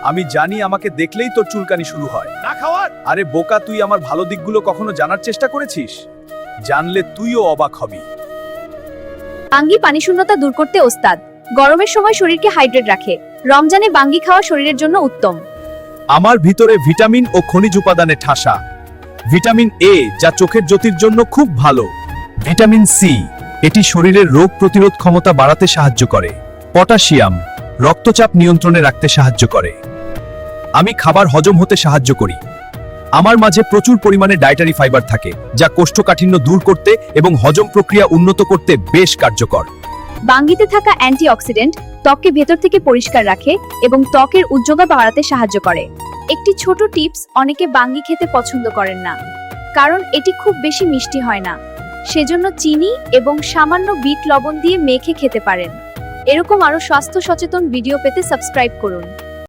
আমি জানি আমাকে দেখলেই তোর চুলকানি শুরু হয় না খাওয়ার। আরে বোকা, তুই আমার ভালো দিকগুলো কখনো জানার চেষ্টা করেছিস? জানলে তুইও অবাক হবি। বাঙ্গি পানিশূন্যতা দূর করতে ওস্তাদ। গরমের সময় শরীরকে হাইড্রেট রাখে। রমজানে বাঙ্গি খাওয়া শরীরের জন্য উত্তম। আমার ভিতরে ভিটামিন ও খনিজ উপাদানে ঠাসা। ভিটামিন এ, যা চোখের জ্যোতির জন্য খুব ভালো। ভিটামিন সি, এটি শরীরের রোগ প্রতিরোধ ক্ষমতা বাড়াতে সাহায্য করে। পটাশিয়াম, রক্তচাপ নিয়ন্ত্রণে রাখতে সাহায্য করে। আমি খাবার হজম হতে সাহায্য করি। আমার মাঝে প্রচুর পরিমাণে ডায়েটারি ফাইবার থাকে, যা কোষ্ঠকাঠিন্য দূর করতে এবং হজম প্রক্রিয়া উন্নত করতে বেশ কার্যকর। বাঙ্গিতে থাকা অ্যান্টিঅক্সিডেন্ট ত্বককে ভেতর থেকে পরিষ্কার রাখে এবং ত্বকের উজ্জ্বলতা বাড়াতে সাহায্য করে। একটি ছোট টিপস, অনেকে বাঙ্গি খেতে পছন্দ করেন না, কারণ এটি খুব বেশি মিষ্টি হয় না। সেজন্য চিনি এবং সামান্য বিট লবণ দিয়ে মেখে খেতে পারেন। এরকম আরো স্বাস্থ্য সচেতন ভিডিও পেতে সাবস্ক্রাইব করুন।